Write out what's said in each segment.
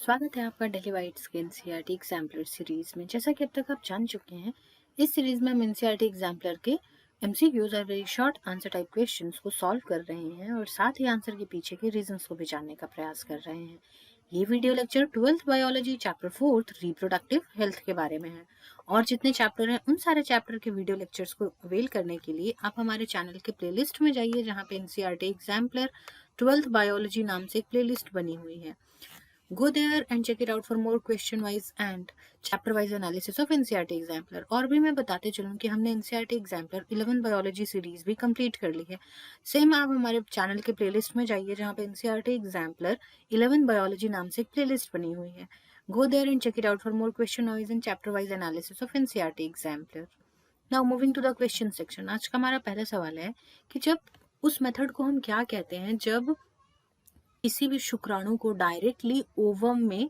स्वागत है आपका डेली वाइट्स के एनसीईआरटी एग्जाम्पलर सीरीज में। जैसा कि अब तक आप जान चुके हैं, इस सीरीज में हम एनसीईआरटी एग्जाम्पलर के एमसीक्यूज और very short answer type questions को सॉल्व कर रहे हैं और साथ ही आंसर के पीछे के रीजंस को भी जानने का प्रयास कर रहे हैं। ये video lecture 12th biology chapter 4 reproductive health के बारे में है और जितने चैप्टर हैं उन सारे चैप्टर के वीडियो लेक्चर्स को अवेल करने के लिए आप हमारे चैनल के प्लेलिस्ट में जाइए, जहाँ पे एनसीईआरटी एग्जाम्पलर 12th बायोलॉजी नाम से एक प्लेलिस्ट बनी हुई है। Go there and check it out for more question wise and chapter wise analysis of NCERT exemplar. और भी मैं बताते चलूँ कि हमने NCERT एग्जाम्पलर 11 बायोलॉजी सीरीज भी कंप्लीट कर ली है। सेम आप हमारे चैनल के प्लेलिस्ट में जाइए, जहाँ पे NCERT एग्जाम्पलर 11 बायोलॉजी नाम से एक प्लेलिस्ट बनी हुई है। Go there and check it out for more question wise and chapter wise analysis of NCERT exemplar. Now moving to the question section. आज का हमारा पहला सवाल है कि जब उस मेथड को हम क्या कहते हैं जब किसी भी शुक्राणु को डायरेक्टली ओवम में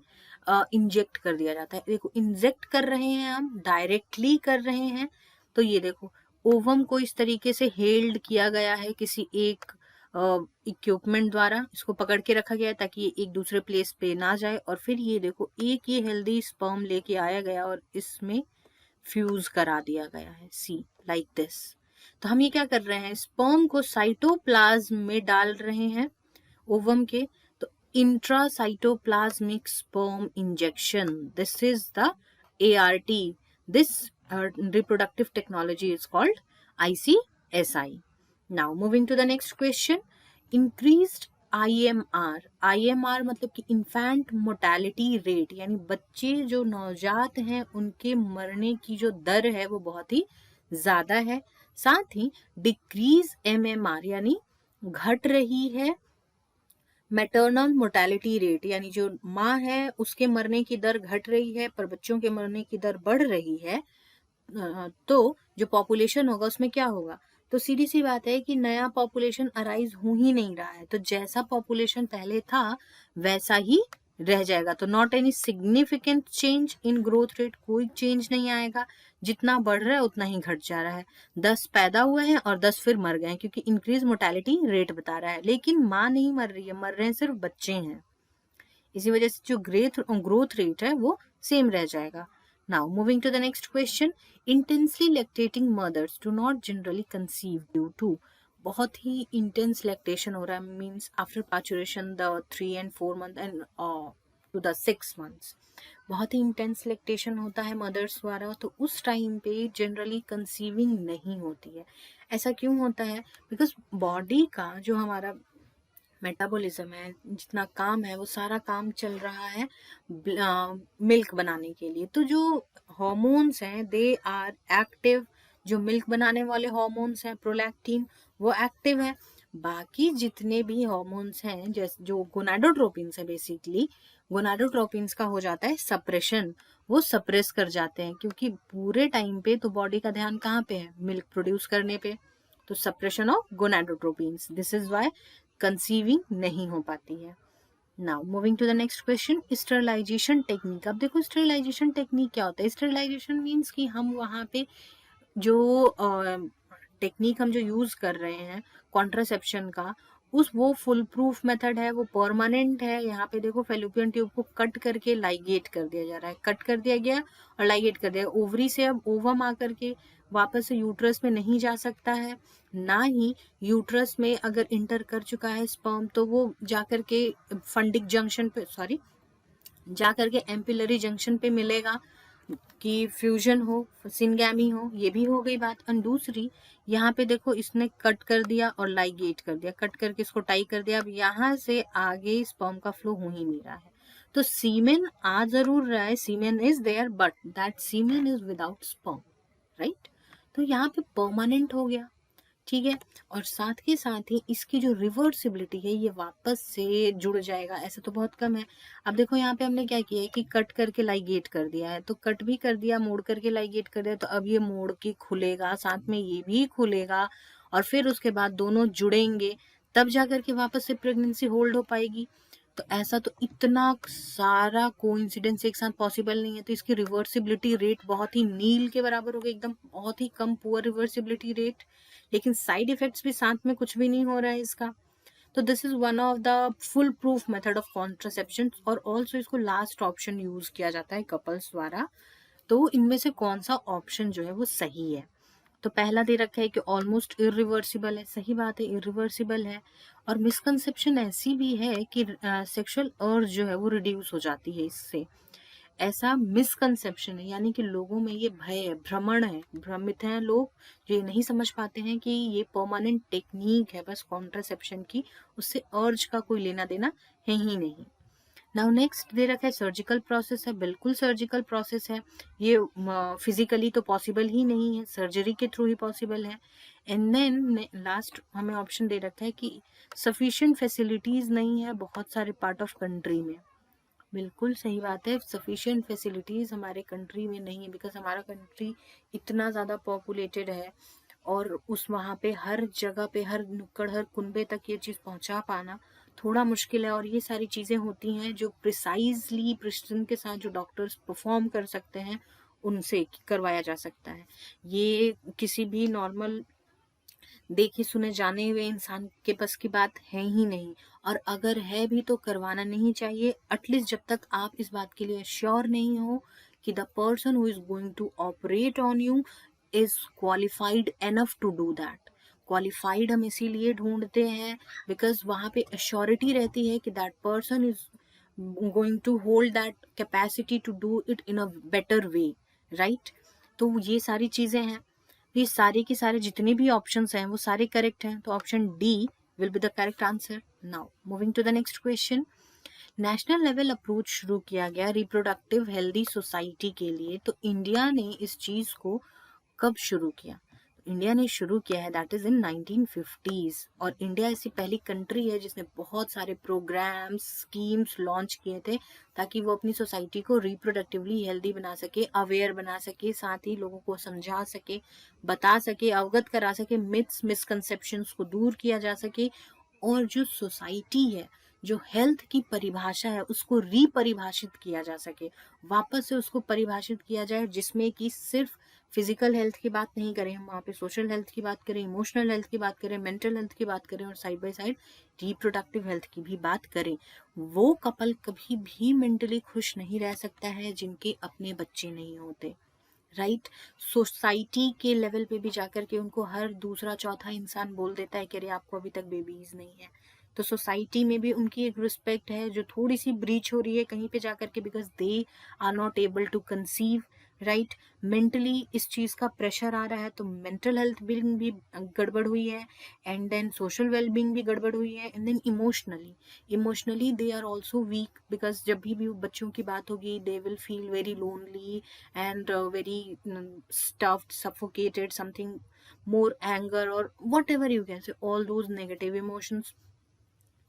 इंजेक्ट कर दिया जाता है। देखो, इंजेक्ट कर रहे हैं, हम डायरेक्टली कर रहे हैं। तो ये देखो, ओवम को इस तरीके से हेल्ड किया गया है किसी एक इक्विपमेंट द्वारा, इसको पकड़ के रखा गया है ताकि ये एक दूसरे प्लेस पे ना जाए। और फिर ये देखो, एक ये हेल्दी स्पर्म लेके आया गया और इसमें फ्यूज करा दिया गया है, सी लाइक दिस। तो हम ये क्या कर रहे हैं, स्पर्म को साइटोप्लाज्म में डाल रहे हैं ओवम के। तो intracytoplasmic sperm injection, this is the ART, this reproductive technology is called ICSI. Now moving to the next question, increased IMR मतलब कि इन्फेंट मोर्टेलिटी रेट, यानी बच्चे जो नवजात हैं उनके मरने की जो दर है वो बहुत ही ज्यादा है। साथ ही डिक्रीज MMR यानी घट रही है मैटरनल मोर्टेलिटी रेट, यानी जो माँ है उसके मरने की दर घट रही है पर बच्चों के मरने की दर बढ़ रही है। तो जो पॉपुलेशन होगा उसमें क्या होगा, तो सीधी सी बात है कि नया पॉपुलेशन अराइज हो ही नहीं रहा है। तो जैसा पॉपुलेशन पहले था वैसा ही रह जाएगा। तो not any significant change in growth rate, कोई चेंज नहीं आएगा। जितना बढ़ रहा है उतना ही घट जा रहा है। 10 पैदा हुए हैं और 10 फिर मर गए हैं, क्योंकि इंक्रीज मोर्टेलिटी रेट बता रहा है। लेकिन माँ नहीं मर रही है, मर रहे हैं सिर्फ बच्चे हैं। इसी वजह से जो ग्रोथ रेट है वो सेम रह जाएगा। Now moving to the next question, intensely lactating mothers do not generally conceive due to, बहुत ही इंटेंस लैक्टेशन हो रहा है, means after parturition the 3 and 4 month and to the 6 months, बहुत ही इंटेंस लैक्टेशन होता है मदर्स द्वारा। तो उस टाइम पे जनरली कंसीविंग नहीं होती है। ऐसा क्यों होता है, बिकॉज बॉडी का जो हमारा मेटाबॉलिज्म है, जितना काम है वो सारा काम चल रहा है मिल्क बनाने के लिए। तो जो हॉर्मोन्स हैं दे आर एक्टिव, जो मिल्क बनाने वाले हॉर्मोन्स हैं प्रोलैक्टिन वो एक्टिव है। बाकी जितने भी हॉर्मोन्स हैं जैसे जो गोनाडोट्रोपिन्स है, बेसिकली गोनाडोट्रोपिन्स का हो जाता है सप्रेशन, वो सप्रेस कर जाते हैं, क्योंकि पूरे टाइम पे तो बॉडी का ध्यान कहाँ पे है, मिल्क प्रोड्यूस करने पे। तो suppression of gonadotropins, this is why conceiving नहीं हो पाती है। Now moving to the next question, sterilization technique. अब देखो, स्टरलाइजेशन टेक्निक क्या होता है। स्टरलाइजेशन मीन्स कि हम वहाँ पे जो टेक्निक हम जो यूज कर रहे हैं कॉन्ट्रासेप्शन का, वो फुल प्रूफ मेथड है, वो परमानेंट है। यहाँ पे देखो, फेलोपियन ट्यूब को कट करके लाइगेट कर दिया जा रहा है, कट कर दिया गया और लाइगेट कर दिया। ओवरी से अब ओवम आकर के वापस से यूट्रस में नहीं जा सकता है, ना ही यूट्रस में अगर इंटर कर चुका है स्पर्म तो वो जाकर के फंडिक जंक्शन पे, सॉरी, जाकर के एम्पिलरी जंक्शन पे मिलेगा कि फ्यूजन हो, सिनगैमी हो। ये भी हो गई बात। और दूसरी, यहाँ पे देखो इसने कट कर दिया और लाइगेट कर दिया, कट करके इसको टाई कर दिया। अब यहाँ से आगे स्पर्म का फ्लो हो ही नहीं रहा है। तो सीमेन आ जरूर रहा है, semen is there but that semen is without sperm, right. तो यहाँ पे परमानेंट हो गया, ठीक है। और साथ के साथ ही इसकी जो रिवर्सिबिलिटी है ये वापस से जुड़ जाएगा, ऐसा तो बहुत कम है। अब देखो, यहाँ पे हमने क्या किया है कि कट करके लाइगेट कर दिया है, तो कट भी कर दिया, मोड़ करके लाइगेट कर दिया, तो अब ये मोड़ के खुलेगा, साथ में ये भी खुलेगा और फिर उसके बाद दोनों जुड़ेंगे, तब जाकर के वापस से प्रेगनेंसी होल्ड हो पाएगी। तो ऐसा तो इतना सारा कोइंसिडेंस एक साथ पॉसिबल नहीं है। तो इसकी रिवर्सिबिलिटी रेट बहुत ही नील के बराबर हो गई, एकदम बहुत ही कम, पुअर रिवर्सिबिलिटी रेट। लेकिन साइड इफेक्ट्स भी साथ में कुछ भी नहीं हो रहा है इसका। तो this is one of the full proof method of contraception, और ऑल्सो इसको लास्ट ऑप्शन यूज किया जाता है कपल्स द्वारा। तो इनमें से कौन सा ऑप्शन जो है वो सही है? तो पहला दे रखा है कि ऑलमोस्ट इरिवर्सिबल है, सही बात है, इरिवर्सिबल है। और मिसकंसेप्शन ऐसी भी है कि सेक्सुअल अर्ज जो है वो रिड्यूस हो जाती है इससे, ऐसा मिसकंसेप्शन है, यानी कि लोगों में ये भय है, भ्रमण है, भ्रमित हैं लोग, जो ये नहीं समझ पाते हैं कि ये परमानेंट टेक्निक है बस कॉन्ट्रासेप्शन की, उससे अर्ज का कोई लेना देना है ही नहीं। नाउ नेक्स्ट दे रखा है सर्जिकल प्रोसेस है, बिल्कुल सर्जिकल प्रोसेस है, ये फिजिकली तो पॉसिबल ही नहीं है, सर्जरी के थ्रू ही पॉसिबल है। एंड देन लास्ट हमें ऑप्शन दे रखा है कि सफिशिएंट फैसिलिटीज नहीं है बहुत सारे पार्ट ऑफ कंट्री में। बिल्कुल सही बात है, सफिशिएंट फैसिलिटीज हमारे कंट्री में नहीं है, बिकॉज हमारा कंट्री इतना ज़्यादा पॉपुलेटेड है, और उस वहाँ पे हर जगह पे, हर नुक्कड़, हर कुनबे तक ये चीज़ पहुँचा पाना थोड़ा मुश्किल है। और ये सारी चीज़ें होती हैं जो प्रिसाइजली प्रिसिजन के साथ जो डॉक्टर्स परफॉर्म कर सकते हैं उनसे करवाया जा सकता है। ये किसी भी नॉर्मल देखे सुने जाने हुए इंसान के बस की बात है ही नहीं, और अगर है भी तो करवाना नहीं चाहिए, एटलीस्ट जब तक आप इस बात के लिए श्योर नहीं हो कि the person who is going to operate on you is qualified enough to do that. Qualified हम इसीलिए ढूंढते हैं बिकॉज वहाँ पे अश्योरिटी रहती है कि that person is going to hold that capacity to do it in a better way, right. तो ये सारी चीजें हैं, ये सारे के सारे जितने भी ऑप्शंस हैं वो सारे करेक्ट हैं, तो option D will be the correct answer. Now moving to the next question. National level approach शुरू किया गया रिप्रोडक्टिव हेल्दी सोसाइटी के लिए, तो इंडिया ने इस चीज को कब शुरू किया? इंडिया ने शुरू किया है दैट इज इन 1950s, और इंडिया ऐसी पहली कंट्री है जिसने बहुत सारे प्रोग्राम्स, स्कीम्स लॉन्च किए थे ताकि वो अपनी सोसाइटी को रिप्रोडक्टिवली हेल्दी बना सके, अवेयर बना सके, साथ ही लोगों को समझा सके, बता सके, अवगत करा सके, मिथ्स मिसकंसेप्शंस को दूर किया जा सके, और जो सोसाइटी है, जो हेल्थ की परिभाषा है उसको रिपरिभाषित किया जा सके, वापस से उसको परिभाषित किया जाए, जिसमें कि सिर्फ फिजिकल हेल्थ की बात नहीं करें, हम वहाँ पे सोशल हेल्थ की बात करें, इमोशनल हेल्थ की बात करें, मेंटल हेल्थ की बात करें, और side by side reproductive health की भी बात करें। वो कपल कभी भी मेंटली खुश नहीं रह सकता है जिनके अपने बच्चे नहीं होते, राइट। सोसाइटी के लेवल पे भी जाकर के उनको हर दूसरा चौथा इंसान बोल देता है कि अरे आपको अभी तक बेबीज नहीं है। तो सोसाइटी में भी उनकी एक रिस्पेक्ट है जो थोड़ी सी ब्रीच हो रही है कहीं पे जाकर के, because they are not able to conceive, right. Mentally इस चीज का प्रेशर आ रहा है, तो मेंटल हेल्थ भी गड़बड़ हुई है, एंड देन सोशल वेलबींग भी गड़बड़ हुई है, and then emotionally they are also weak, because जब भी बच्चों की बात होगी they will feel very lonely and very stuffed, suffocated, something more anger or whatever you can say, all those negative emotions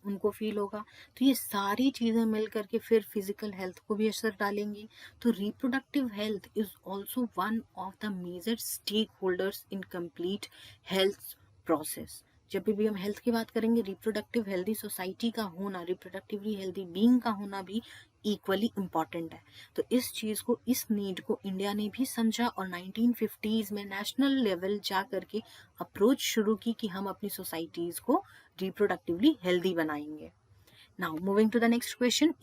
उनको फील होगा। तो ये सारी चीज़ें मिल करके फिर फिजिकल हेल्थ को भी असर डालेंगी। तो reproductive health is also one of the major stake holders in complete health process. जब भी हम हेल्थ की बात करेंगे, रिप्रोडक्टिव हेल्दी सोसाइटी का होना, रिप्रोडक्टिवली हेल्दी बीइंग का होना भी इक्वली इम्पॉर्टेंट है। तो इस चीज़ को, इस नीड को इंडिया ने भी समझा, और 1950s में नेशनल लेवल जा करके अप्रोच शुरू की कि हम अपनी सोसाइटीज़ को रिप्रोडक्टिवली हेल्दी बनाएंगे। Now moving to the next question.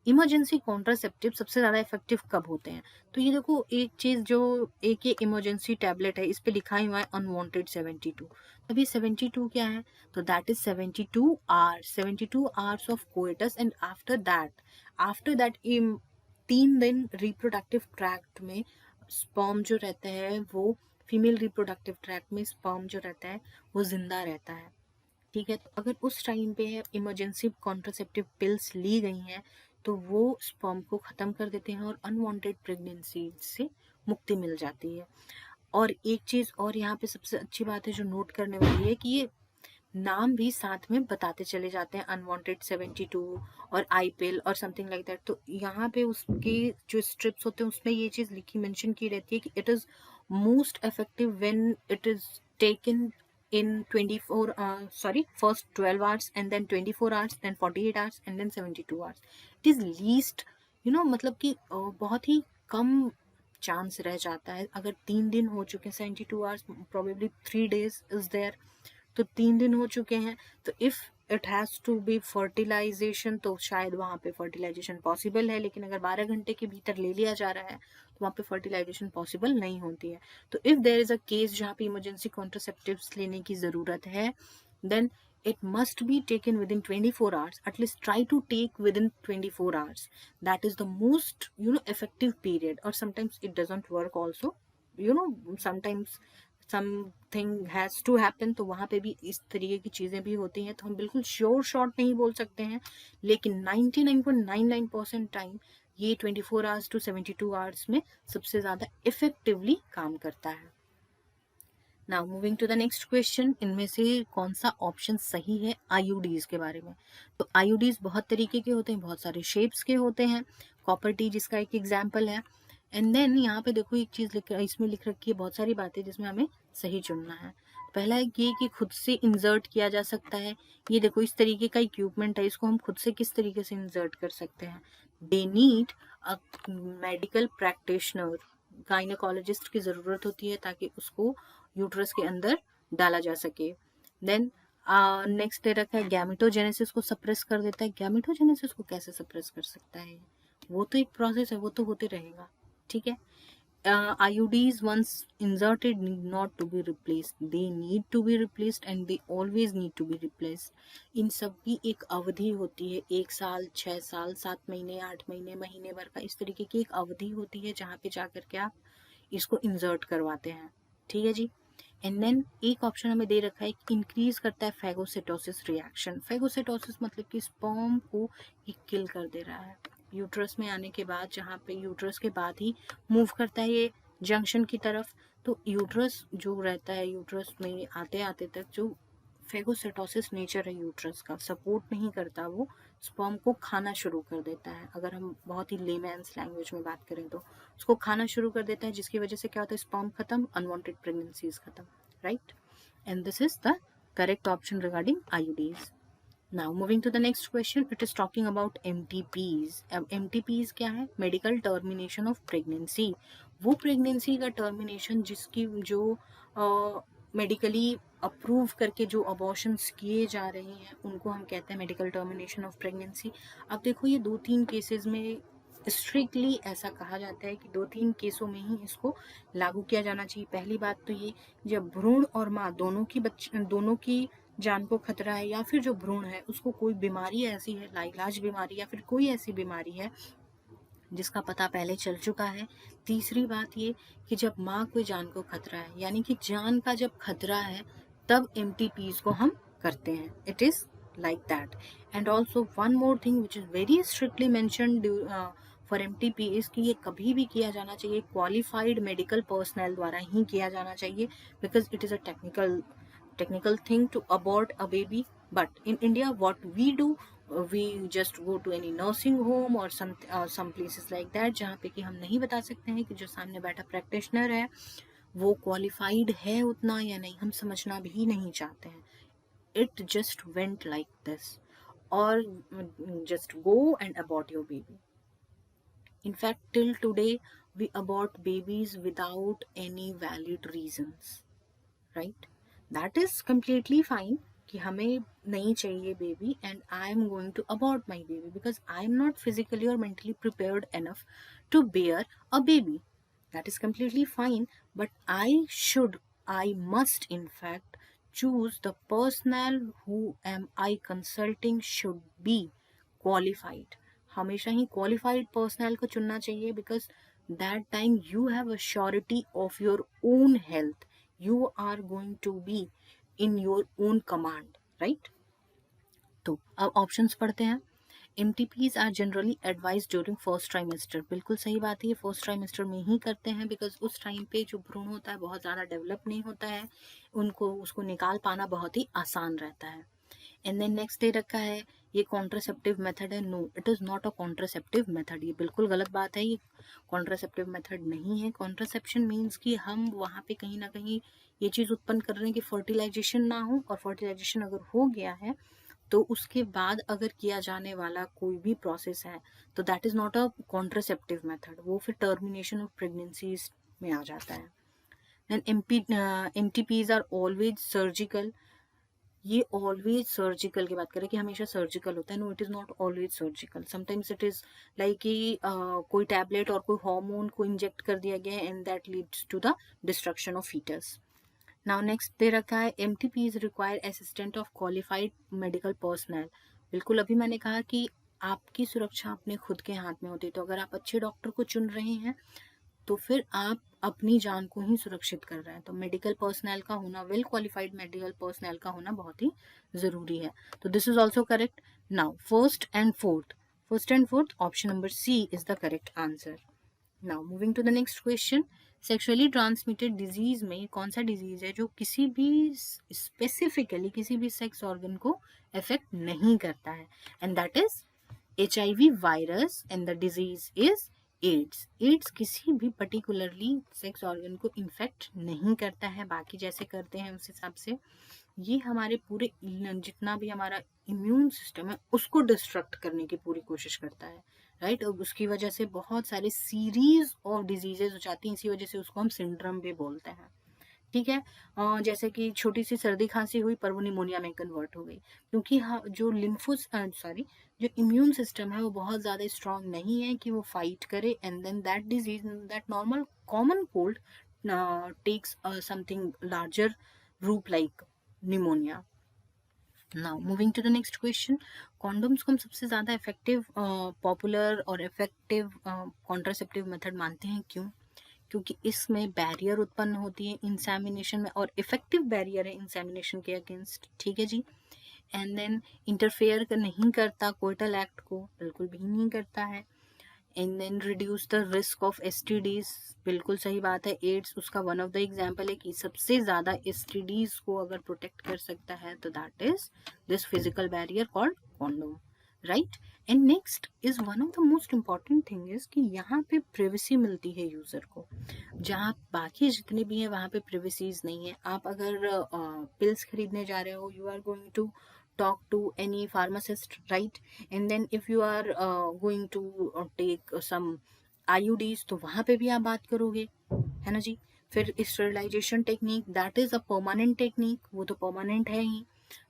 Emergency contraceptive सबसे ज़्यादा इफेक्टिव कब होते हैं? तो ये देखो, एक चीज़ जो एक ये इमरजेंसी टैबलेट है, इस पे लिखा हुआ है अनवांटेड 72। अब ये 72 क्या है? तो that is 72 hours of coitus, and after that 3 दिन रिप्रोडक्टिव ट्रैक्ट में स्पर्म जो रहता है वो, फीमेल रिप्रोडक्टिव ट्रैक्ट में स्पर्म जो रहता है वो जिंदा रहता है, ठीक है। तो अगर उस टाइम पे इमरजेंसी कॉन्ट्रासेप्टिव पिल्स ली गई हैं तो वो स्पर्म को ख़त्म कर देते हैं और अनवांटेड प्रेगनेंसी से मुक्ति मिल जाती है। और एक चीज़ और यहाँ पे सबसे अच्छी बात है जो नोट करने वाली है कि ये नाम भी साथ में बताते चले जाते हैं, अनवांटेड 72 और आई पिल और समथिंग लाइक दैट। तो यहाँ पे उसके जो स्ट्रिप्स होते हैं उसमें ये चीज़ लिखी मेंशन की रहती है कि it is most effective when it is taken in 24 first 12 hours and then 24 hours then 48 hours and then 72 hours. It is least, मतलब कि बहुत ही कम चांस रह जाता है। अगर 3 दिन हो चुके हैं, 72 hours, probably 3 days is there, तो 3 दिन हो चुके हैं, तो if it has to be fertilization, तो शायद वहाँ पे फर्टिलाइजेशन पॉसिबल है, लेकिन अगर 12 घंटे के भीतर ले लिया जा रहा है तो वहाँ पे फर्टिलाइजेशन पॉसिबल नहीं होती है। तो if there is a case जहाँ पे इमरजेंसी कॉन्ट्रासेप्टिव्स लेने की ज़रूरत है, then it must be taken within 24 hours. At least try to take within 24 hours. That is the most, effective period. Or sometimes it doesn't work also, sometimes something has to happen, तो वहाँ पे भी इस तरीके की चीज़ें भी होती हैं। तो हम बिल्कुल श्योर शॉट नहीं बोल सकते हैं, लेकिन 99.99% टाइम ये 24 आवर्स टू 72 आवर्स में सबसे ज़्यादा इफेक्टिवली काम करता है। Now moving to the next question, इनमें से कौन सा ऑप्शन सही है आईयूडीज के बारे में। तो आईयूडीज बहुत तरीके के होते हैं, बहुत सारे शेप्स के होते हैं। कॉपर टी जिसका एक एग्जाम्पल है। एंड देन यहाँ पे देखो एक चीज इसमें लिख रखी है, बहुत सारी बातें जिसमें हमें सही चुनना है। पहला है ये कि खुद से इंसर्ट किया जा सकता है। ये देखो इस तरीके का इक्विपमेंट है, इसको हम खुद से किस तरीके से इंसर्ट कर सकते हैं। They need a medical practitioner, gynaecologist की ज़रूरत होती है ताकि उसको यूट्रस के अंदर डाला जा सके। देन नेक्स्ट दे रखा है गैमेटोजेनेसिस को सप्रेस कर देता है। गैमेटोजेनेसिस को कैसे सप्रेस कर सकता है, वो तो एक प्रोसेस है, वो तो होते रहेगा, ठीक है। IUDs once inserted need not to be replaced, they need to be replaced and they always need to be replaced. इन सब की एक अवधि होती है, 1 साल, 6 साल, 7 महीने, 8 महीने, महीने भर का, इस तरीके की एक अवधि होती है जहाँ पे जाकर के आप इसको इंसर्ट करवाते हैं, ठीक है जी। एंड देन एक ऑप्शन हमें दे रखा है कि इंक्रीज करता है फेगोसिटोसिस रिएक्शन। फेगोसिटोसिस मतलब कि स्पर्म को ये किल कर दे रहा है यूट्रस में आने के बाद, जहाँ पे यूट्रस के बाद ही मूव करता है ये जंक्शन की तरफ। तो यूट्रस जो रहता है, यूट्रस में आते आते तक जो फेगोसिटोसिस नेचर है यूट्रस का, सपोर्ट नहीं करता, वो स्पर्म को खाना शुरू कर देता है। अगर हम बहुत ही लेमैन्स लैंग्वेज में बात करें तो उसको खाना शुरू कर देता है, जिसकी वजह से क्या होता है, स्पर्म खत्म, अनवांटेड प्रेगनेंसीज खत्म, right. And this is the correct option regarding IUDs. Now moving to the next question, it is talking about MTPs. अब MTPs क्या है, मेडिकल टर्मिनेशन ऑफ प्रेगनेंसी। वो प्रेगनेंसी का टर्मिनेशन जिसकी जो मेडिकली अप्रूव करके जो अबॉर्शंस किए जा रहे हैं उनको हम कहते हैं मेडिकल टर्मिनेशन ऑफ प्रेगनेंसी। अब देखो ये 2-3 केसेस में स्ट्रिक्टली ऐसा कहा जाता है कि 2-3 केसों में ही इसको लागू किया जाना चाहिए। पहली बात तो ये, जब भ्रूण और माँ दोनों की जान को खतरा है, या फिर जो भ्रूण है उसको कोई बीमारी ऐसी है, लाइलाज बीमारी या फिर कोई ऐसी बीमारी है जिसका पता पहले चल चुका है। तीसरी बात ये कि जब माँ को जान को खतरा है, यानी कि जान का जब खतरा है तब MTPs को हम करते हैं। It is like that. And also one more thing which is very strictly mentioned for MTPs कि ये कभी भी किया जाना चाहिए क्वालिफाइड मेडिकल पर्सनल द्वारा ही किया जाना चाहिए, because it is a technical thing to abort a baby. But in India what we do, we just go to any nursing home or some places like that, जहाँ पे कि हम नहीं बता सकते हैं कि जो सामने बैठा प्रैक्टिशनर है वो क्वालिफाइड है उतना या नहीं, हम समझना भी नहीं चाहते हैं। It just went like this, or just go and abort your baby. In fact, till today we abort babies without any valid reasons, right? That is completely fine कि हमें नहीं चाहिए baby and I am going to abort my baby because I am not physically और mentally prepared enough to bear a baby. That is completely fine, but I must in fact choose the personnel who am I consulting should be qualified. हमेशा ही qualified personal को चुनना चाहिए, because that time you have a surety of your own health, you are going to be in your own command, right? तो अब options पढ़ते हैं। MTPs are generally advise during first trimester. बिल्कुल सही बात है, ये फर्स्ट ट्राइमेस्टर में ही करते हैं, बिकॉज उस टाइम पे जो भ्रूण होता है बहुत ज़्यादा डेवलप नहीं होता है, उसको निकाल पाना बहुत ही आसान रहता है। एंड देन नेक्स्ट दे रखा है ये कॉन्ट्रासेप्टिव मेथड है। No, it is not a contraceptive method. ये बिल्कुल गलत बात है, ये कॉन्ट्रासेप्टिव मेथड नहीं है। कॉन्ट्रासेप्शन मीन्स कि हम वहाँ पे कहीं ना कहीं ये चीज़ उत्पन्न कर रहे हैं कि फर्टिलाइजेशन ना हो, और फर्टिलाइजेशन अगर हो गया है तो उसके बाद अगर किया जाने वाला कोई भी प्रोसेस है तो that is not a contraceptive method, वो फिर टर्मिनेशन ऑफ प्रेगनेंसीज में आ जाता है। Then MTPs are always surgical. ये ऑलवेज सर्जिकल की बात करें कि हमेशा सर्जिकल होता है, no it is not always surgical, sometimes it is like कि कोई टैबलेट और कोई हार्मोन को इंजेक्ट कर दिया गया and that leads to the destruction of foetus. Now next दे रखा है MTPs require assistant of qualified medical personnel. बिल्कुल अभी मैंने कहा कि आपकी सुरक्षा अपने खुद के हाथ में होती है, तो अगर आप अच्छे डॉक्टर को चुन रहे हैं तो फिर आप अपनी जान को ही सुरक्षित कर रहे हैं। तो मेडिकल पर्सनल का होना, वेल क्वालिफाइड मेडिकल पर्सनल का होना बहुत ही ज़रूरी है। तो this is also correct. Now first and fourth option number C is the correct answer. Now moving to the next question, sexually transmitted disease में कौन सा डिजीज है जो किसी भी स्पेसिफिकली किसी भी सेक्स ऑर्गन को इफेक्ट नहीं करता है, and that is HIV virus and the disease is AIDS. AIDS किसी भी पर्टिकुलरली सेक्स ऑर्गन को इन्फेक्ट नहीं करता है, बाकी जैसे करते हैं उस हिसाब से ये हमारे पूरे जितना भी हमारा इम्यून सिस्टम है उसको डिस्ट्रक्ट करने की पूरी कोशिश करता है, राइट। और उसकी वजह से बहुत सारी सीरीज ऑफ डिजीजेज हो जाती हैं, इसी वजह से उसको हम सिंड्रोम भी बोलते हैं, ठीक है। जैसे कि छोटी सी सर्दी खांसी हुई पर वो निमोनिया में कन्वर्ट हो गई, क्योंकि जो जो इम्यून सिस्टम है वो बहुत ज़्यादा स्ट्रांग नहीं है कि वो फाइट करे, and then that disease, that normal common cold takes something larger रूप like pneumonia. Now moving to the next question, condoms को हम सबसे ज़्यादा इफेक्टिव पॉपुलर और इफेक्टिव कॉन्ट्रासेप्टिव मेथड मानते हैं, क्यों? क्योंकि इसमें बैरियर उत्पन्न होती है इंसेमिनेशन में, और इफेक्टिव बैरियर है इंसेमिनेशन के अगेंस्ट, ठीक है जी। एंड देन इंटरफेयर नहीं करता कोइटल एक्ट को, बिल्कुल भी नहीं करता है। And then reduce the risk of STDs, बिल्कुल सही बात है। एड्स उसका वन ऑफ द एग्जाम्पल है कि सबसे ज़्यादा STDs को अगर प्रोटेक्ट कर सकता है तो that is this physical barrier called condom, right. And next is one of the most important thing is कि यहाँ पे प्रिवेसी मिलती है यूज़र को, जहाँ बाकी जितने भी हैं वहाँ पे प्रिवेसीज नहीं है। आप अगर पिल्स खरीदने जा रहे हो, you are going to talk to any pharmacist, right? And then if you are going to take some IUDs, तो वहाँ पे भी आप बात करोगे, है ना जी। फिर sterilization technique, that is a permanent technique, वो तो परमानेंट है ही।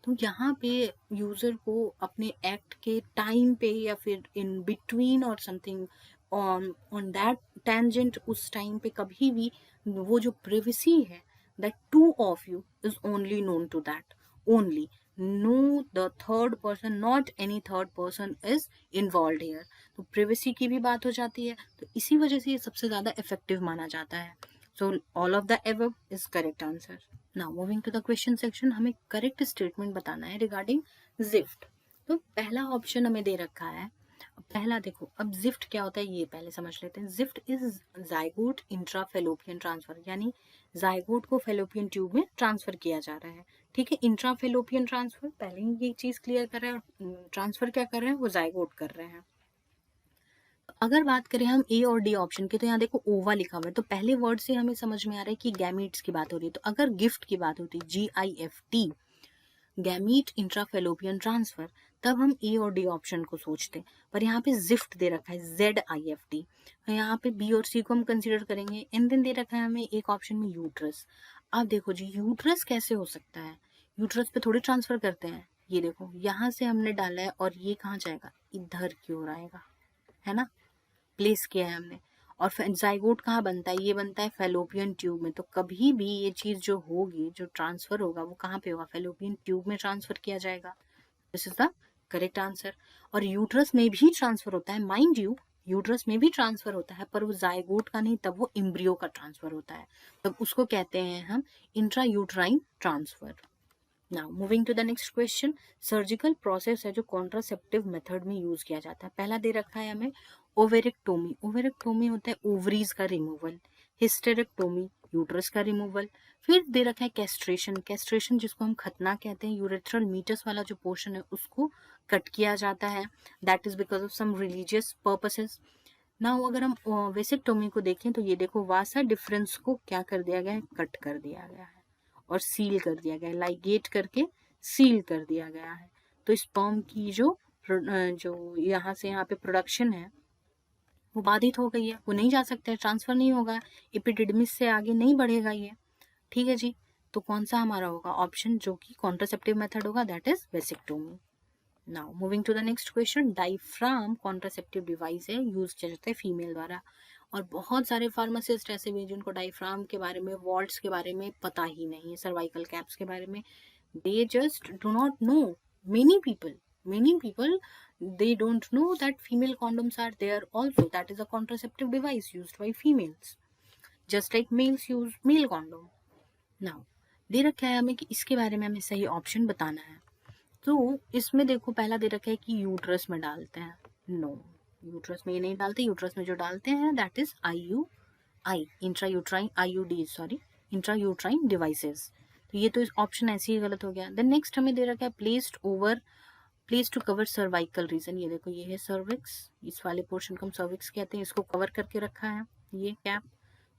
तो यहाँ पे यूजर को अपने एक्ट के टाइम पे या फिर इन बिटवीन और समथिंग ऑन दैट टेंजेंट, उस टाइम पे कभी भी वो जो प्रिवेसी है, that two of you is only known to that only, no the third person, not any third person is involved here। तो privacy की भी बात हो जाती है, तो इसी वजह से ये सबसे ज्यादा इफेक्टिव माना जाता है। so all of the above is correct answer। now moving to the question section, हमें करेक्ट स्टेटमेंट बताना है रिगार्डिंग जिफ्ट। तो पहला ऑप्शन हमें दे रखा है, पहला देखो, अब जिफ्ट क्या होता है ये पहले समझ लेते हैं। Gift is zygote intrafallopian transfer, यानी जाइगोट को फेलोपियन ट्यूब में ट्रांसफर किया जा रहा है, ठीक है। इंट्राफेलोपियन ट्रांसफर, पहले ही ये चीज क्लियर कर रहे हैं, और ट्रांसफर क्या कर रहे हैं, वो जाइगोट कर रहे हैं। अगर बात करें हम A और D ऑप्शन की, तो यहाँ देखो ओवा लिखा हुआ है, तो पहले वर्ड से हमें समझ में आ रहा है कि गैमीट्स की बात हो रही है। तो अगर गिफ्ट की बात होती GIFT, गैमीट इंट्राफेलोपियन ट्रांसफर, तब हम ए और डी ऑप्शन को सोचते, पर यहाँ पे जिफ्ट दे रखा है ZIFT, यहाँ पे बी और सी को हम कंसीडर करेंगे। एंड देन दे रखा है हमें एक ऑप्शन में यूट्रस। अब देखो जी, यूट्रस कैसे हो सकता है, यूट्रस पे थोड़ी ट्रांसफर करते हैं, ये देखो यहाँ से हमने डाला है और ये कहाँ जाएगा, इधर की ओर आएगा, है ना, प्लेस किया है हमने। और जाइगोट कहाँ बनता है, ये बनता है फेलोपियन ट्यूब में। तो कभी भी ये चीज जो होगी, जो ट्रांसफर होगा, वो कहाँ पे होगा, फेलोपियन ट्यूब में ट्रांसफर किया जाएगा। This is the correct answer. और यूट्रस में भी ट्रांसफर होता है, माइंड यू, यूट्रस में भी ट्रांसफर होता है, पर वो जाइगोट का नहीं, तब वो इम्ब्रियो का ट्रांसफर होता है, तब उसको कहते हैं हम intra uterine transfer. Now moving to the next question, surgical process है जो कॉन्ट्रासेप्टिव मेथड में यूज किया जाता है। पहला दे रखा है हमें ओवेरेक्टोमी, ओवेरेक्टोमी होता है ओवरीज का रिमूवल। हिस्टेरेक्टोमी, यूट्रस का रिमूवल। फिर दे रखा है कैस्ट्रेशन, कैस्ट्रेशन जिसको हम खतना कहते हैं, यूरेथ्रल मीटस वाला जो पोर्शन है उसको कट किया जाता है, that is because of some religious purposes. Now अगर हम वेसेक्टोमी को देखें, तो ये देखो वासा डिफरेंस को क्या कर दिया गया है, कट कर दिया गया है और सील कर दिया गया है, लाइगेट करके सील कर दिया गया है। तो स्पर्म की जो यहाँ से यहाँ पे प्रोडक्शन है वो बाधित हो गई है, वो नहीं जा सकता है, ट्रांसफर नहीं होगा, एपिडिडमिस से आगे नहीं बढ़ेगा ये, ठीक है जी। तो कौन सा हमारा होगा ऑप्शन जो कि कॉन्ट्रासेप्टिव मेथड होगा, that is vasectomy. Now moving to the next question, diaphragm contraceptive device है, यूज किया जाता है फीमेल द्वारा। और बहुत सारे फार्मासिस्ट ऐसे भी हैं जिनको डायफ्राम के बारे में, वॉल्ट्स के बारे में पता ही नहीं है, सर्वाइकल कैप्स के बारे में, they just do not know. Many people they don't know that female condoms are there also. That is a contraceptive device used by females, just like males use male condom. Now दे रखा है हमें कि इसके बारे में हमें सही option बताना है। तो इसमें देखो पहला दे रखा है कि यूट्रस में डालते हैं, नो, यूट्रस में ये नहीं डालते। यूट्रस में जो डालते हैं that is I intrauterine IUD sorry intrauterine devices. तो ये तो इस ऑप्शन ऐसे ही गलत हो गया। देन नेक्स्ट हमें दे रखा है place to cover cervical region. ये देखो ये है सर्विक्स, इस वाले पोर्शन को हम सर्विक्स कहते हैं, इसको कवर करके रखा है ये cap.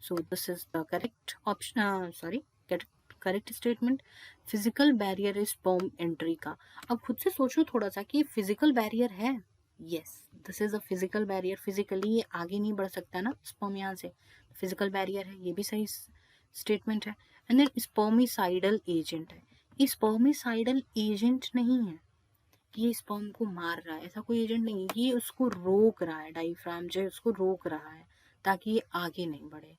So this is the correct option, sorry correct statement. Physical barrier is sperm entry का। अब खुद से सोचो थोड़ा सा कि फिजिकल बैरियर है, yes this is a physical barrier, physically ये आगे नहीं बढ़ सकता ना स्पर्म यहाँ से, फिजिकल बैरियर है, ये भी सही स्टेटमेंट है। एंड देन स्पर्मिसाइडल एजेंट है, ये स्पर्मिसाइडल एजेंट नहीं है कि ये स्पर्म को मार रहा है, ऐसा कोई एजेंट नहीं है, ये उसको रोक रहा है, डायफ्राम जो है उसको रोक रहा है ताकि ये आगे नहीं बढ़े,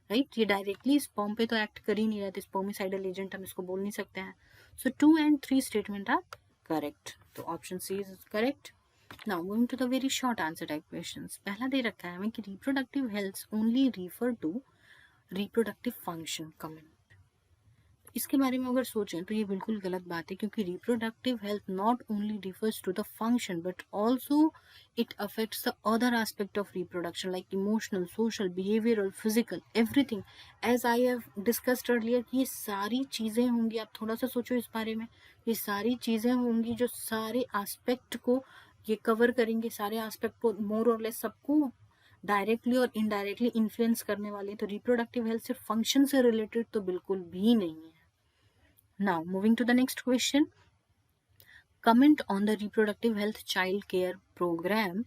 राइट। ये डायरेक्टली स्पर्म पे तो एक्ट कर ही नहीं रहा, तो स्पर्मिसाइडल एजेंट हम इसको बोल नहीं सकते हैं। So 2 and 3 statement are correct, तो option C is correct. Now moving to the very short answer type questions. पहला दे रखा है हमें कि reproductive health only refer to reproductive function comment. इसके बारे में अगर सोचें तो ये बिल्कुल गलत बात है, क्योंकि reproductive health not only refers to the function but also it affects the other aspect of reproduction like emotional, social, behavioural, physical, everything as I have discussed earlier कि ये सारी चीज़ें होंगी। आप थोड़ा सा सोचो इस बारे में, ये सारी चीज़ें होंगी जो सारे एस्पेक्ट को ये कवर करेंगे, सारे एस्पेक्ट को मोर और लेस सबको डायरेक्टली और इनडायरेक्टली इन्फ्लुएंस करने वाले। तो रिप्रोडक्टिव हेल्थ सिर्फ फंक्शन से रिलेटेड तो बिल्कुल भी नहीं है। Now, moving to the next question. Comment on the reproductive health child care program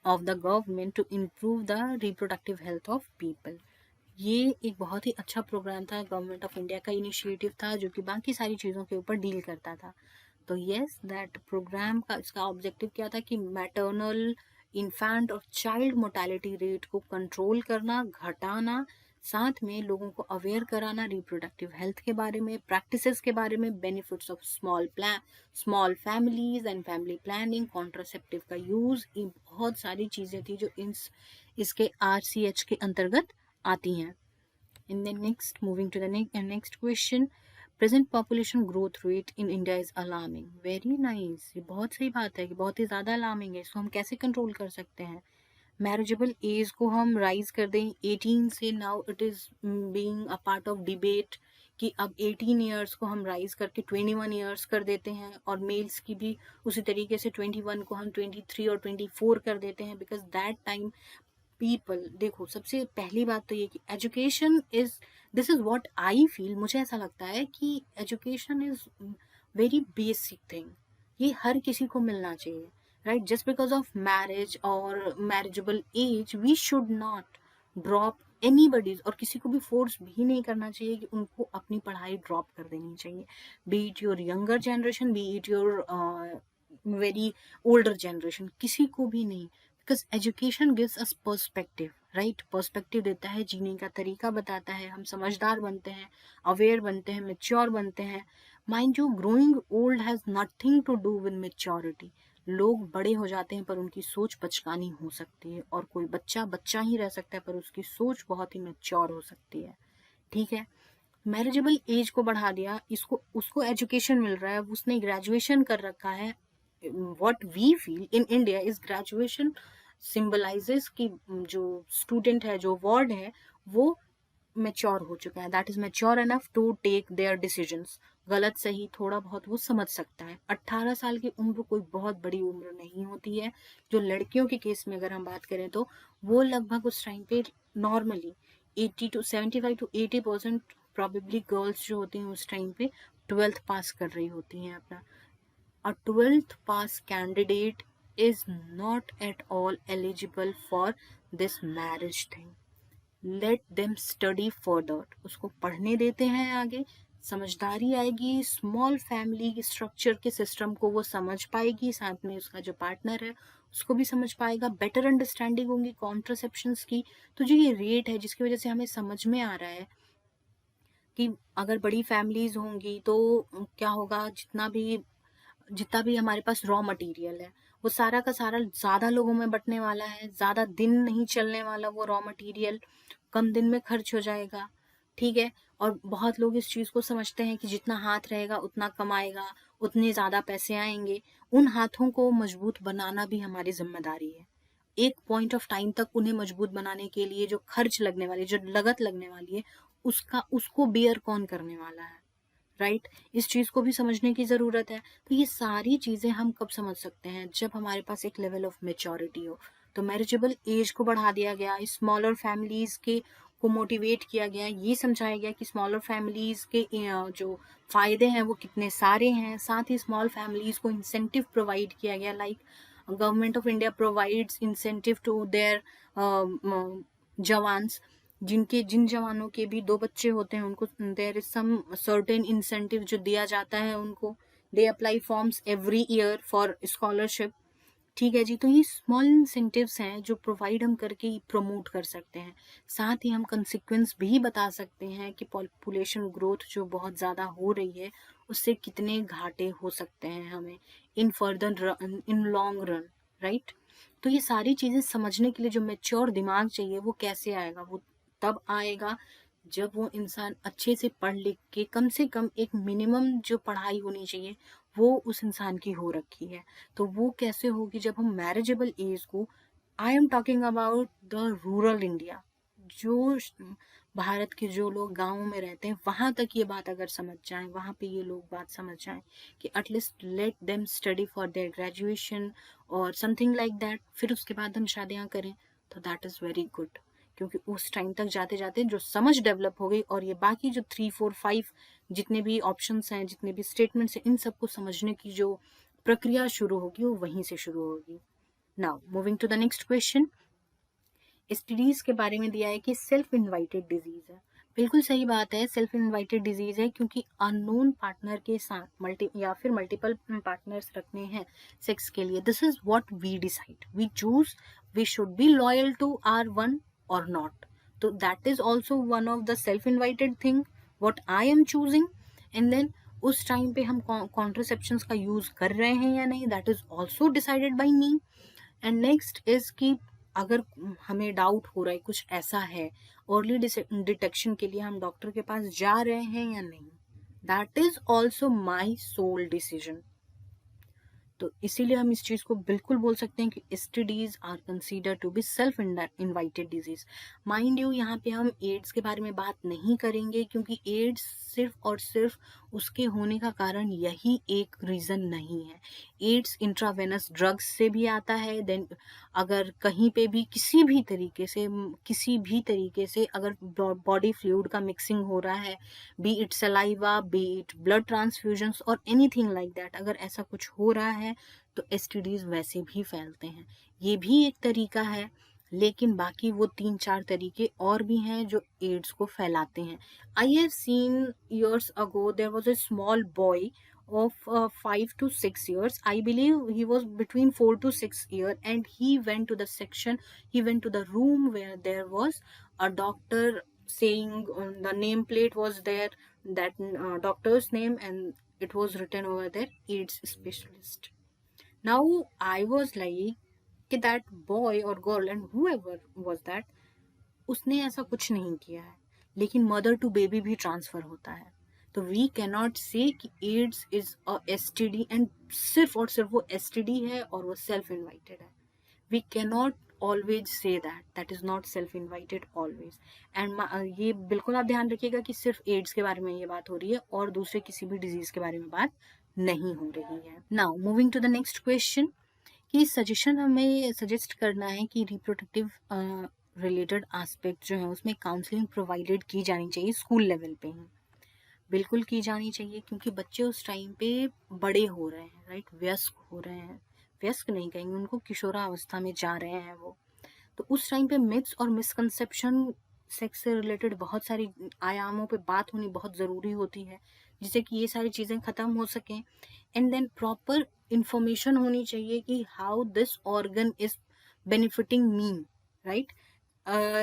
of the government to improve the reproductive health of people. ये एक बहुत ही अच्छा प्रोग्राम था, गवर्नमेंट ऑफ इंडिया का इनिशिएटिव था जो कि बाकी सारी चीज़ों के ऊपर डील करता था। तो यस दैट प्रोग्राम का इसका ऑब्जेक्टिव क्या था कि मैटरनल, इन्फेंट और चाइल्ड मोर्टेलिटी रेट को कंट्रोल करना, घटाना, साथ में लोगों को अवेयर कराना रिप्रोडक्टिव हेल्थ के बारे में, प्रैक्टिसेस के बारे में, benefits of small families and family planning, contraceptive का यूज, ये बहुत सारी चीज़ें थी जो इसके RCH के अंतर्गत आती हैं। And then next, moving to the next question. Present population growth rate in India is alarming. Very nice. ये बहुत सही बात है कि बहुत ही ज़्यादा अलार्मिंग है। इसको हम कैसे कंट्रोल कर सकते हैं? मैरिजेबल एज को हम राइज कर दें 18 से, now it is being a part of debate कि अब 18 ईयर्स को हम राइज करके 21 ईयर्स कर देते हैं, और मेल्स की भी उसी तरीके से 21 को हम 23 और 24 कर देते हैं, बिकॉज दैट टाइम पीपल, देखो सबसे पहली बात तो ये कि education is, this is what I feel, मुझे ऐसा लगता है कि education is very basic thing, ये हर किसी को मिलना चाहिए, right. Just because of marriage और marriageable age we should not drop anybody's, और किसी को भी फोर्स भी नहीं करना चाहिए कि उनको अपनी पढ़ाई ड्रॉप कर देनी चाहिए, B it your younger generation, B it your very older generation, किसी को भी नहीं। Because education gives us perspective, right, perspective देता है, जीने का तरीका बताता है, हम समझदार बनते हैं, अवेयर बनते हैं, मेच्योर बनते हैं। Mind you, growing old has nothing to do with maturity. लोग बड़े हो जाते हैं पर उनकी सोच बचकानी हो सकती है, और कोई बच्चा बच्चा ही रह सकता है पर उसकी सोच बहुत ही मेच्योर हो सकती है, ठीक है। मैरिजेबल एज को बढ़ा दिया, इसको उसको एजुकेशन मिल रहा है, उसने ग्रेजुएशन कर रखा है। what we feel in India is graduation symbolizes कि जो स्टूडेंट है, जो वर्ड है, वो मेच्योर हो चुका है, that is mature enough to take their decisions. गलत सही थोड़ा बहुत वो समझ सकता है। 18 साल की उम्र कोई बहुत बड़ी उम्र नहीं होती है। जो लड़कियों के केस में अगर हम बात करें तो वो लगभग उस टाइम पे नॉर्मली 75 to 80% प्रॉबेबली गर्ल्स जो होती हैं उस टाइम पे 12th पास कर रही होती हैं अपना। A 12th pass candidate is not at all eligible for this marriage thing. Let them study further. उसको पढ़ने देते हैं आगे, समझदारी आएगी, स्मॉल फैमिली स्ट्रक्चर के सिस्टम को वो समझ पाएगी, साथ में उसका जो पार्टनर है उसको भी समझ पाएगा, बेटर अंडरस्टैंडिंग होगी कॉन्ट्रासेप्शंस की। तो जो ये रेट है जिसकी वजह से हमें समझ में आ रहा है कि अगर बड़ी फैमिलीज होंगी तो क्या होगा, जितना भी हमारे पास रॉ मटेरियल है वो सारा का सारा ज़्यादा लोगों में बंटने वाला है, ज़्यादा दिन नहीं चलने वाला वो रॉ मटेरियल, कम दिन में खर्च हो जाएगा। ठीक है। और बहुत लोग इस चीज़ को समझते हैं कि जितना हाथ रहेगा उतना कमाएगा, उतने ज़्यादा पैसे आएंगे। उन हाथों को मजबूत बनाना भी हमारी जिम्मेदारी है। एक पॉइंट ऑफ टाइम तक उन्हें मजबूत बनाने के लिए जो खर्च लगने वाली, जो लागत लगने वाली है, उसको बेयर कौन करने वाला है, राइट। इस चीज को भी समझने की जरूरत है। तो ये सारी चीजें हम कब समझ सकते हैं, जब हमारे पास एक लेवल ऑफ मेच्योरिटी हो। तो मैरिजेबल एज को बढ़ा दिया गया, स्मॉलर फैमिलीज के को मोटिवेट किया गया, ये समझाया गया कि स्मॉलर फैमिलीज के जो फायदे हैं वो कितने सारे हैं। साथ ही स्मॉल फैमिलीज को इंसेंटिव प्रोवाइड किया गया, like government of India provides incentive to their jawans, जिन जवानों के भी 2 बच्चे होते हैं उनको there is some certain incentive जो दिया जाता है उनको। They apply forms every year for scholarship. ठीक है जी। तो ये स्मॉल इंसेंटिव्स हैं जो प्रोवाइड हम करके प्रमोट कर सकते हैं। साथ ही हम कंसिक्वेंस भी बता सकते हैं कि पॉपुलेशन ग्रोथ जो बहुत ज़्यादा हो रही है उससे कितने घाटे हो सकते हैं हमें in further, in long run, right. तो ये सारी चीज़ें समझने के लिए जो मेच्योर दिमाग चाहिए वो कैसे आएगा, वो तब आएगा जब वो इंसान अच्छे से पढ़ लिख के, कम से कम एक मिनिमम जो पढ़ाई होनी चाहिए वो उस इंसान की हो रखी है। तो वो कैसे होगी, जब हम मैरिजेबल एज को, I am talking about the rural India, जो भारत के जो लोग गाँव में रहते हैं वहां तक ये बात अगर समझ जाए, वहां पे ये लोग बात समझ जाए कि at least let them study for their graduation और समथिंग लाइक दैट, फिर उसके बाद हम शादियां करें, तो दैट इज वेरी गुड। क्योंकि उस टाइम तक जाते जाते जो समझ डेवलप हो गई, और ये बाकी जो 3 4 5 जितने भी ऑप्शंस हैं, जितने भी स्टेटमेंट्स हैं, इन सबको समझने की जो प्रक्रिया शुरू होगी वो वहीं से शुरू होगी। Now moving to the next question. STDs के बारे में दिया है कि सेल्फ इन्वाइटेड डिजीज है। बिल्कुल सही बात है, सेल्फ इन्वाइटेड डिजीज है क्योंकि अननोन पार्टनर के साथ मल्टीपल पार्टनर्स रखने हैं सेक्स के लिए। This is what we decide, we choose, we should be loyal to our one or not. तो that is also one of the self invited thing what I am choosing. And then उस time पे हम कॉन्ट्रासेप्शंस का use कर रहे हैं या नहीं, that is also decided by me. And next is कि अगर हमें डाउट हो रहा है, कुछ ऐसा है, अर्ली डिटेक्शन के लिए हम डॉक्टर के पास जा रहे हैं या नहीं, that is also my sole decision. तो इसीलिए हम इस चीज को बिल्कुल बोल सकते हैं कि STDs are consider to be self invited disease. Mind you, यहाँ पे हम एड्स के बारे में बात नहीं करेंगे क्योंकि एड्स सिर्फ और सिर्फ उसके होने का कारण यही एक रीजन नहीं है। एड्स इंट्रावेनस ड्रग्स से भी आता है। देन अगर कहीं पे भी किसी भी तरीके से अगर बॉडी फ्लूइड का मिक्सिंग हो रहा है, be it saliva, be it blood transfusions और एनीथिंग लाइक दैट, अगर ऐसा कुछ हो रहा है तो एसटीडीज वैसे भी फैलते हैं। ये भी एक तरीका है, लेकिन बाकी वो 3 4 तरीके और भी हैं जो एड्स को फैलाते हैं। I have seen years ago there was a small boy of 5 to 6 years, I believe he was between 4 to 6 year, and he went to the room where there was a doctor saying, the nameplate was there, that doctor's name, and it was written over there, AIDS specialist. Now I was like कि that boy or girl and whoever was that, उसने ऐसा कुछ नहीं किया है, लेकिन mother to baby भी transfer होता है। तो वी कैन नॉट से कि AIDS is a STD and सिर्फ और सिर्फ वो एसटीडी है और वो सेल्फ इन्वाइटेड है। We can not always say that is not self invited always. And ये बिल्कुल आप ध्यान रखिएगा कि सिर्फ एड्स के बारे में ये बात हो रही है और दूसरे किसी भी डिजीज के बारे में बात नहीं हो रही है। Now moving to the next question, कि सजेशन हमें सजेस्ट करना है कि रिप्रोडक्टिव रिलेटेड एस्पेक्ट जो है उसमें काउंसलिंग प्रोवाइडेड की जानी चाहिए स्कूल लेवल पे ही। बिल्कुल की जानी चाहिए क्योंकि बच्चे उस टाइम पे बड़े हो रहे हैं, राइट, व्यस्क हो रहे हैं, व्यस्क नहीं कहेंगे उनको, किशोरावस्था में जा रहे हैं वो। तो उस टाइम पे मिथ्स और मिसकंसेप्शन सेक्स से रिलेटेड बहुत सारी आयामों पे बात होनी बहुत ज़रूरी होती है, जिससे कि ये सारी चीज़ें ख़त्म हो सकें। एंड देन प्रॉपर इंफॉर्मेशन होनी चाहिए कि how this organ is benefiting me, right.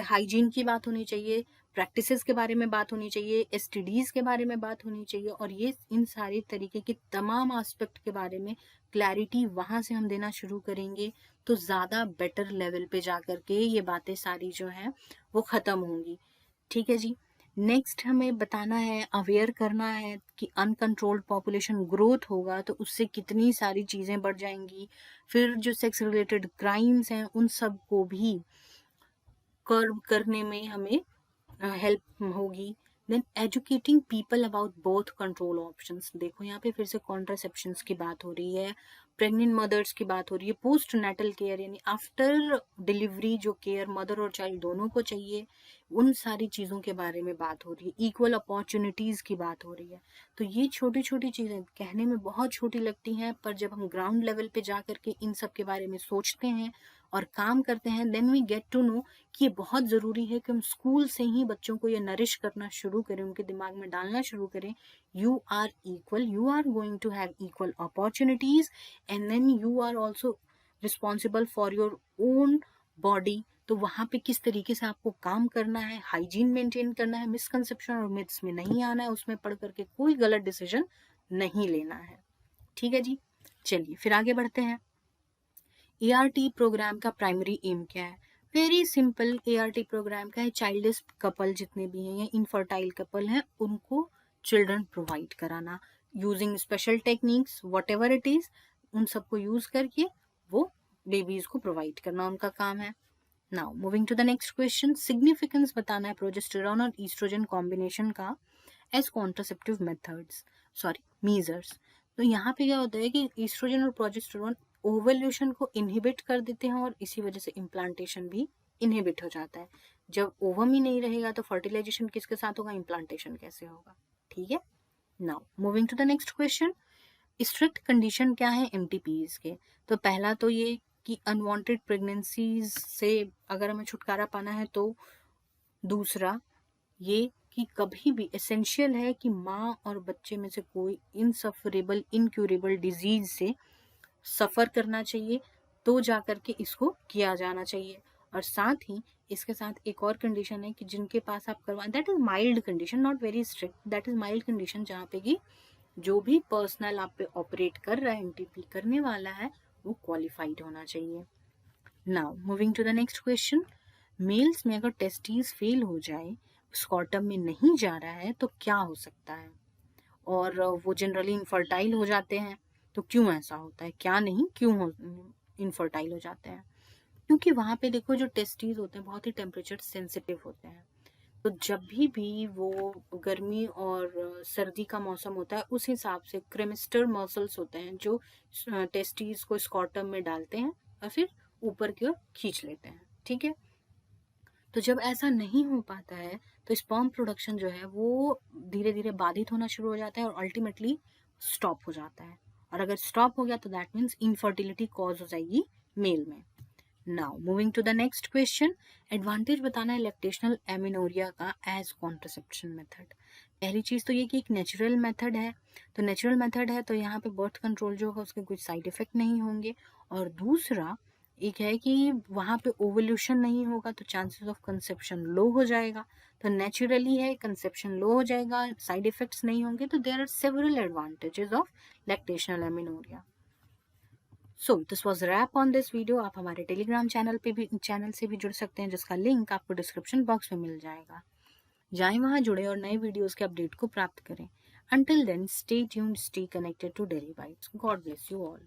Hygiene की बात होनी चाहिए, प्रैक्टिसेस के बारे में बात होनी चाहिए, एसटीडीज के बारे में बात होनी चाहिए, और ये इन सारे तरीके के तमाम एस्पेक्ट के बारे में क्लैरिटी वहाँ से हम देना शुरू करेंगे, तो ज़्यादा बेटर लेवल पे जा कर के ये बातें सारी जो हैं वो ख़त्म होंगी। ठीक है जी। नेक्स्ट हमें बताना है, अवेयर करना है कि अनकंट्रोल्ड पॉपुलेशन ग्रोथ होगा तो उससे कितनी सारी चीज़ें बढ़ जाएंगी। फिर जो सेक्स रिलेटेड क्राइम्स हैं उन सब को भी कर्व करने में हमें हेल्प होगी। Then educating people about both control options. देखो यहाँ पे फिर से कॉन्ट्रासेप्शंस की बात हो रही है, प्रेग्नेंट मदर्स की बात हो रही है, पोस्ट नेटल केयर यानी आफ्टर डिलीवरी जो केयर मदर और चाइल्ड दोनों को चाहिए, उन सारी चीज़ों के बारे में बात हो रही है, इक्वल अपॉर्चुनिटीज़ की बात हो रही है। तो ये छोटी छोटी चीज़ें कहने में बहुत छोटी लगती हैं, पर जब हम ग्राउंड लेवल पे जा करके इन सब के बारे में सोचते हैं और काम करते हैं, then we get to know कि ये बहुत ज़रूरी है कि हम स्कूल से ही बच्चों को ये नरिश करना शुरू करें, उनके दिमाग में डालना शुरू करें, you are equal, you are going to have equal opportunities, and then you are also responsible for your own body. तो वहाँ पे किस तरीके से आपको काम करना है, हाइजीन मेंटेन करना है, मिसकंसेप्शन और मिथ्स में नहीं आना है, उसमें पढ़ करके कोई गलत डिसीजन नहीं लेना है। ठीक है जी, चलिए फिर आगे बढ़ते हैं। ART प्रोग्राम का प्राइमरी एम क्या है? Very simple. ART प्रोग्राम का है चाइल्डलेस कपल जितने भी हैं या इनफर्टाइल कपल हैं उनको चिल्ड्रन प्रोवाइड कराना using special techniques what ever it is, उन सबको यूज करके वो बेबीज को प्रोवाइड करना उनका काम है। Now moving to the next question, significance बताना है प्रोजेस्टेरॉन और ईस्ट्रोजन कॉम्बिनेशन का as contraceptive methods, sorry measures. तो यहाँ पे क्या होता है कि ईस्ट्रोजन और प्रोजेस्टेरॉन ओवल्यूशन को इनहिबिट कर देते हैं और इसी वजह से इम्प्लांटेशन भी इनहिबिट हो जाता है। जब ओवम ही नहीं रहेगा तो फर्टिलाइजेशन किसके साथ होगा, इम्प्लांटेशन कैसे होगा। ठीक है। Now moving to the next question, strict condition क्या है MTPs के? तो पहला तो ये कि अनवांटेड प्रेगनेंसीज से अगर हमें छुटकारा पाना है, तो दूसरा ये कि कभी भी एसेंशियल है कि माँ और बच्चे में से कोई इनसफरेबल इनक्यूरेबल डिजीज से सफ़र करना चाहिए, तो जा कर के इसको किया जाना चाहिए। और साथ ही इसके साथ एक और कंडीशन है कि जिनके पास आप करवा, that is mild condition, not very strict, that is mild condition, जहाँ पे कि जो भी पर्सनल आप पे ऑपरेट कर रहा है, MTP करने वाला है, वो क्वालिफाइड होना चाहिए। Now moving to the next question, males में अगर टेस्टीज फेल हो जाए, स्कॉटम में नहीं जा रहा है, तो क्या हो सकता है? और वो जनरली इनफर्टाइल हो जाते हैं, तो क्यों ऐसा होता है, क्या नहीं क्यों हो इनफर्टाइल हो जाते हैं? क्योंकि वहाँ पे देखो जो टेस्टीज होते हैं बहुत ही टेम्परेचर सेंसिटिव होते हैं, तो जब भी वो गर्मी और सर्दी का मौसम होता है उस हिसाब से क्रेमिस्टर मसल्स होते हैं जो टेस्टीज को स्कॉटम में डालते हैं और फिर ऊपर की ओर खींच लेते हैं। ठीक है। तो जब ऐसा नहीं हो पाता है तो स्पर्म प्रोडक्शन जो है वो धीरे धीरे बाधित होना शुरू हो जाता है और अल्टीमेटली स्टॉप हो जाता है। और अगर स्टॉप हो गया तो दैट मीन्स इनफर्टिलिटी कॉज हो जाएगी मेल में। Now moving to the next question, advantage बताना है लैक्टेशनल एमिनोरिया का एज कॉन्ट्रासेप्शन मेथड। पहली चीज़ तो ये कि एक नेचुरल मेथड है, तो नेचुरल मेथड है तो यहाँ पे बर्थ कंट्रोल जो होगा उसके कुछ साइड इफेक्ट नहीं होंगे। और दूसरा एक है कि वहाँ पे ओवल्यूशन नहीं होगा तो चांसेस ऑफ कंसेप्शन लो हो जाएगा, तो नेचुरली है कंसेप्शन लो हो जाएगा, साइड इफेक्ट्स नहीं होंगे, तो there are several advantages of lactational amenorrhoea. So this was wrap on this video. आप हमारे टेलीग्राम चैनल से भी जुड़ सकते हैं जिसका लिंक आपको डिस्क्रिप्शन बॉक्स में मिल जाएगा। जाएं वहां जुड़े और नए वीडियोस के अपडेट को प्राप्त करें। Until then stay tuned, stay connected to Daily Bytes. God bless you all.